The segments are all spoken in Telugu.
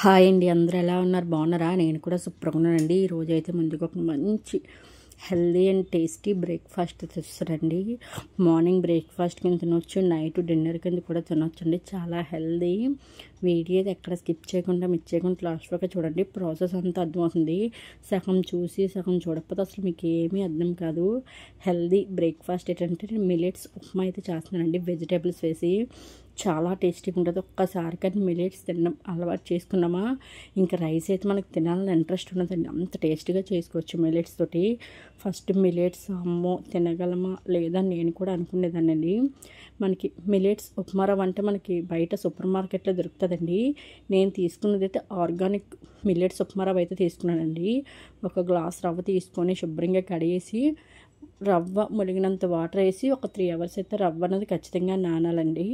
హాయ్ అండి, అందరూ ఎలా ఉన్నారు? బాగున్నారా? నేను కూడా సూపర్గా ఉన్నానండి. ఈరోజు అయితే ముందుకు ఒక మంచి హెల్దీ అండ్ టేస్టీ బ్రేక్ఫాస్ట్ తెస్తారండి. మార్నింగ్ బ్రేక్ఫాస్ట్ కింద తినొచ్చు, నైట్ డిన్నర్ కింద కూడా తినొచ్చు అండి. చాలా హెల్దీ. వీడియో అయితే ఎక్కడ స్కిప్ చేయకుండా మిస్ చేయకుండా లాస్ట్ వరకు చూడండి. ప్రాసెస్ అంతా అర్థమవుతుంది. సగం చూసి సగం చూడకపోతే అసలు మీకు ఏమీ అర్థం కాదు. హెల్దీ బ్రేక్ఫాస్ట్ ఏంటంటే నేను మిల్లెట్స్ ఉప్మా అయితే చేస్తున్నానండి. వెజిటేబుల్స్ వేసి చాలా టేస్టీగా ఉంటుంది. ఒక్కసారి కానీ మిల్లెట్స్ తినడం అలవాటు చేసుకున్నామా ఇంకా రైస్ అయితే మనకు తినాలని ఇంట్రెస్ట్ ఉన్నదండి. అంత టేస్టీగా చేసుకోవచ్చు మిల్లెట్స్ తోటి. ఫస్ట్ మిల్లెట్స్ అమ్మో తినగలమా లేదా నేను కూడా అనుకునేదానండి. మనకి మిల్లెట్స్ ఉప్మా రవ్వ అంటే మనకి బయట సూపర్ మార్కెట్లో దొరుకుతుందండి. నేను తీసుకున్నది అయితే ఆర్గానిక్ మిల్లెట్స్ ఉప్మా రవ్వ అయితే తీసుకున్నానండి. ఒక గ్లాస్ రవ్వ తీసుకొని శుభ్రంగా కడిగేసి రవ్వ ములిగినంత వాటర్ వేసి ఒక 3 hours అయితే రవ్వ అనేది ఖచ్చితంగా నానాలండి.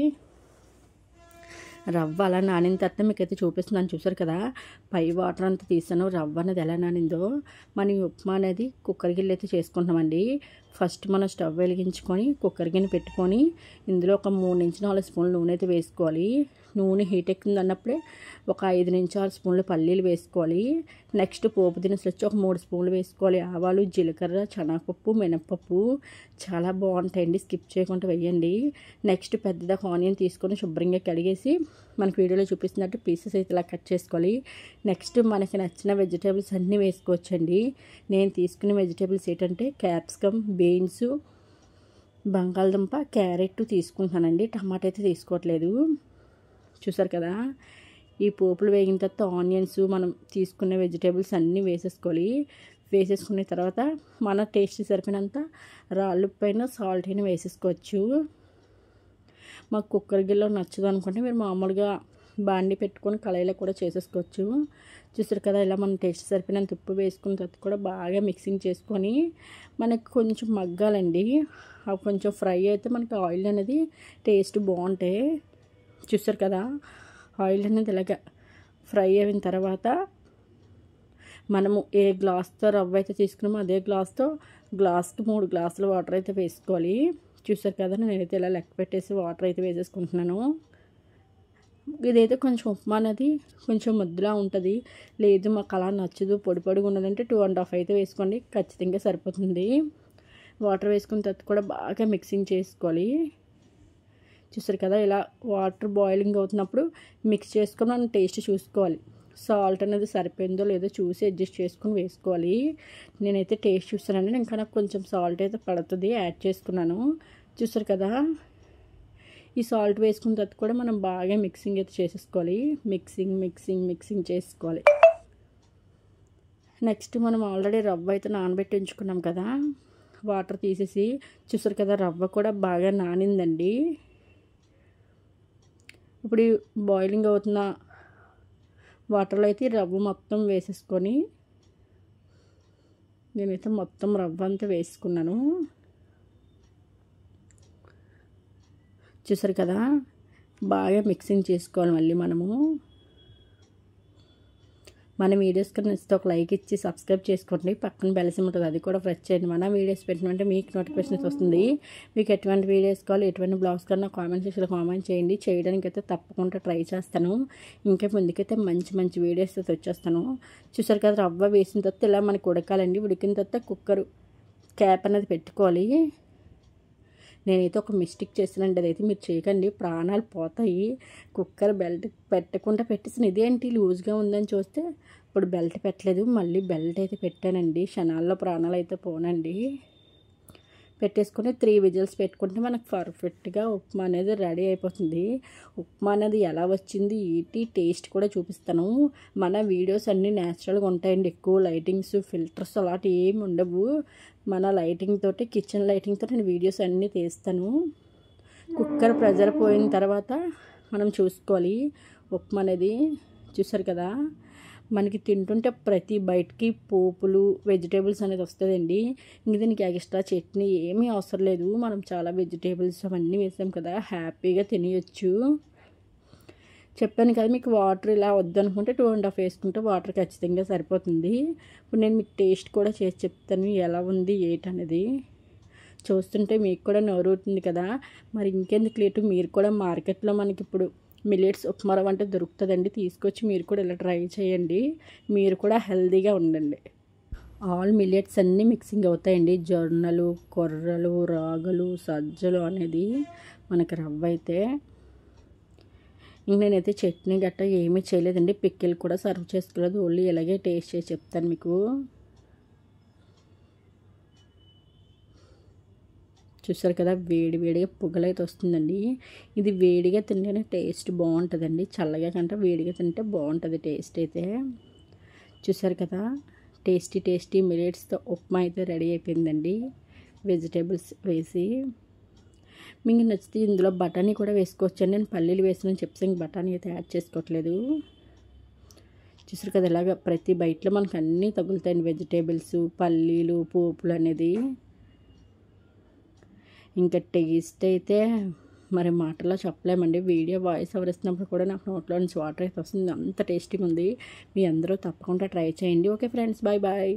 రవ్వ అలా నానిన తర్వాత మీకైతే చూపిస్తున్నాను, చూసారు కదా. పై వాటర్ అంతా తీసాను, రవ్వ అనేది ఎలా నానిందో. మనం ఈ ఉప్మా అనేది కుక్కర్ గిన్నె అయితే చేసుకుంటున్నామండి. ఫస్ట్ మనం స్టవ్ వెలిగించుకొని కుక్కర్ గిన్నె పెట్టుకొని ఇందులో ఒక 3 నుంచి 4 స్పూన్లు నూనె అయితే వేసుకోవాలి. నూనె హీట్ ఎక్కుతుంది అన్నప్పుడే ఒక 5 నుంచి 6 స్పూన్లు పల్లీలు వేసుకోవాలి. నెక్స్ట్ పోపు దినుసులు వచ్చి ఒక 3 స్పూన్లు వేసుకోవాలి. ఆవాలు, జీలకర్ర, శనగపప్పు, మినప్పప్పు చాలా బాగుంటాయండి. స్కిప్ చేయకుండా వేయండి. నెక్స్ట్ పెద్దగా ఆనియన్ తీసుకొని శుభ్రంగా కడిగేసి మనకి వీడియోలో చూపిస్తున్నట్టు పీసెస్ అయితే ఇలా కట్ చేసుకోవాలి. నెక్స్ట్ మనకి నచ్చిన వెజిటేబుల్స్ అన్నీ వేసుకోవచ్చండి. నేను తీసుకునే వెజిటేబుల్స్ ఏంటంటే క్యాప్సికమ్, బీన్స్, బంగాళదుంప, క్యారెట్ తీసుకుంటానండి. టమాటా అయితే తీసుకోవట్లేదు. చూసారు కదా. ఈ పోపులు వేగిన తర్వాత ఆనియన్స్ మనం తీసుకున్న వెజిటేబుల్స్ అన్నీ వేసేసుకోవాలి. వేసేసుకున్న తర్వాత మన టేస్ట్ సరిపోయినంత రాళ్ళు పైన సాల్ట్ అయినా వేసేసుకోవచ్చు. మాకు కుక్కర్ గిన్నెలో నచ్చదు అనుకుంటే మీరు మామూలుగా బాండి పెట్టుకొని కళాయిలో కూడా చేసేసుకోవచ్చు. చూసారు కదా. ఇలా మనం టేస్ట్ సరిపోయినంత ఉప్పు వేసుకున్న తర్వాత కూడా బాగా మిక్సింగ్ చేసుకొని మనకు కొంచెం మగ్గాలండి. అవి కొంచెం ఫ్రై అయితే మనకి ఆయిల్ అనేది టేస్ట్ బాగుంటాయి. చూసారు కదా. ఆయిల్ అనేది ఇలాగ ఫ్రై అయిన తర్వాత మనము ఏ గ్లాస్తో రవ్వ అయితే తీసుకున్నామో అదే గ్లాస్తో గ్లాస్కి 3 గ్లాసుల వాటర్ అయితే వేసుకోవాలి. చూసారు కదా. నేనైతే ఇలా లెక్క పెట్టేసి వాటర్ అయితే వేసేసుకుంటున్నాను. ఇదైతే కొంచెం ఉప్మా అనేది కొంచెం ముద్దలా ఉంటుంది. లేదు మాకు అలా నచ్చదు, పొడి పొడిగా ఉన్నదంటే 2.5 అయితే వేసుకోండి, ఖచ్చితంగా సరిపోతుంది. వాటర్ వేసుకున్న తర్వాత కూడా బాగా మిక్సింగ్ చేసుకోవాలి. చూసారు కదా. ఇలా వాటర్ బాయిలింగ్ అవుతున్నప్పుడు మిక్స్ చేసుకొని మనం టేస్ట్ చూసుకోవాలి. సాల్ట్ అనేది సరిపోయిందో లేదో చూసి అడ్జస్ట్ చేసుకొని వేసుకోవాలి. నేనైతే టేస్ట్ చూస్తానండి. ఇంకా నాకు కొంచెం సాల్ట్ అయితే పడుతుంది, యాడ్ చేసుకున్నాను. చూసారు కదా. ఈ సాల్ట్ వేసుకున్న తర్వాత కూడా మనం బాగా మిక్సింగ్ అయితే చేసేసుకోవాలి. మిక్సింగ్ చేసుకోవాలి. నెక్స్ట్ మనం ఆల్రెడీ రవ్వ అయితే నానబెట్టి ఉంచుకున్నాం కదా. వాటర్ తీసేసి చూసారు కదా. రవ్వ కూడా బాగా నానిందండి. ఇప్పుడు బాయిలింగ్ అవుతున్న వాటర్లో అయితే రవ్వ మొత్తం వేసేసుకొని నేనైతే మొత్తం రవ్వ అంతా వేసుకున్నాను. చూసారు కదా. బాగా మిక్సింగ్ చేసుకోవాలి. మళ్ళీ మన వీడియోస్ కన్నా నచ్చితే ఒక లైక్ ఇచ్చి సబ్స్క్రైబ్ చేసుకోండి. పక్కన బెల్ సింబల్ ఉంటుంది, అది కూడా ప్రెస్ చేయండి. మన వీడియోస్ పెట్టినంటే మీకు నోటిఫికేషన్స్ వస్తుంది. మీకు ఎటువంటి వీడియోస్ కావాలి, ఎటువంటి బ్లాగ్స్ కన్నా కామెంట్ సెక్షన్లో కామెంట్ చేయండి. చేయడానికి అయితే తప్పకుండా ట్రై చేస్తాను. ఇంకా ముందుకైతే మంచి వీడియోస్ అయితే వచ్చేస్తాను. చూసారు కదా. రవ్వ వేసిన తర్వాత ఇలా మనకి ఉడకాలండి. ఉడికిన తర్వాత కుక్కర్ క్యాప్ అనేది పెట్టుకోవాలి. నేనైతే ఒక మిస్టేక్ చేసానండి, అదైతే మీరు చేయకండి, ప్రాణాలు పోతాయి. కుక్కర్ బెల్ట్ పెట్టకుండా పెట్టేసాను. ఇదేంటి లూజ్గా ఉందని చూస్తే ఇప్పుడు బెల్ట్ పెట్టలేదు. మళ్ళీ బెల్ట్ అయితే పెట్టానండి. క్షణాల్లో ప్రాణాలు అయితే పోనండి. పెట్టేసుకొని 3 విజిల్స్ పెట్టుకుంటే మనకు పర్ఫెక్ట్గా ఉప్మా అనేది రెడీ అయిపోతుంది. ఉప్మా అనేది ఎలా వచ్చింది ఏంటి టేస్ట్ కూడా చూపిస్తాను. మన వీడియోస్ అన్నీ న్యాచురల్గా ఉంటాయండి. ఎక్కువ లైటింగ్స్, ఫిల్టర్స్ అలాంటి ఏమి ఉండవు. మన లైటింగ్ తోటి, కిచెన్ లైటింగ్ తోటి నేను వీడియోస్ అన్నీ తీస్తాను. కుక్కర్ ప్రెజర్ పోయిన తర్వాత మనం చూసుకోవాలి ఉప్మా అనేది. చూసారు కదా. మనకి తింటుంటే ప్రతి బయటికి పోపులు, వెజిటేబుల్స్ అనేది వస్తుందండి. ఇంక దీనికి ఎక్స్ట్రా చట్నీ ఏమీ అవసరం లేదు. మనం చాలా వెజిటేబుల్స్ అవన్నీ వేసాం కదా, హ్యాపీగా తినేయచ్చు. చెప్పాను కదా మీకు వాటర్ ఇలా వద్దనుకుంటే 2.5 వేసుకుంటే వాటర్ ఖచ్చితంగా సరిపోతుంది. ఇప్పుడు నేను మీకు టేస్ట్ కూడా చేసి చెప్తాను ఎలా ఉంది ఏంటనేది. చూస్తుంటే మీకు కూడా నోరూరుతుంది కదా. మరి ఇంకెందుకు లేటు, మీరు కూడా మార్కెట్లో మనకి ఇప్పుడు మిల్లెట్స్ ఉప్మా రవ్వ అంటే దొరుకుతుందండి, తీసుకొచ్చి మీరు కూడా ఇలా ట్రై చేయండి, మీరు కూడా హెల్తీగా ఉండండి. ఆల్ మిల్లెట్స్ అన్నీ మిక్సింగ్ అవుతాయండి, జొన్నలు, కొర్రలు, రాగులు, సజ్జలు అనేది మనకి రవ్వ అయితే. ఇంక నేనైతే చట్నీ గట్ట ఏమీ చేయలేదండి, పిక్కిల్ కూడా సర్వ్ చేసుకోలేదు, ఓన్లీ ఇలాగే టేస్ట్ చేసి చెప్తాను మీకు. చూసారు కదా వేడి వేడిగా పొగలైతే వస్తుందండి. ఇది వేడిగా తింటేనే టేస్ట్ బాగుంటుందండి, చల్లగా కంటే వేడిగా తింటే బాగుంటుంది టేస్ట్ అయితే. చూసారు కదా టేస్టీ టేస్టీ మిల్లెట్స్తో ఉప్మా అయితే రెడీ అయిపోయిందండి, వెజిటేబుల్స్ వేసి. మీకు నచ్చితే ఇందులో బఠానీ కూడా వేసుకోవచ్చు. నేను పల్లీలు వేసిన చెప్పి ఇంక బఠానీ అయితే యాడ్ చేసుకోవట్లేదు. చూసారు కదా ఇలాగ ప్రతి బయటలో మనకు అన్నీ తగులుతాయండి, వెజిటేబుల్స్, పల్లీలు, పోపులు అనేది. ఇంకా టేస్ట్ అయితే మరి మాటల్లో చెప్పలేమండి, వీడియో వాయిస్ ఓవర్ ఇస్తున్నప్పుడు కూడా నాకు నోట్లో నుంచి వాటర్ అయితే వస్తుంది, అంత టేస్టీగా ఉంది. మీ అందరూ తప్పకుండా ట్రై చేయండి. Okay friends, bye bye.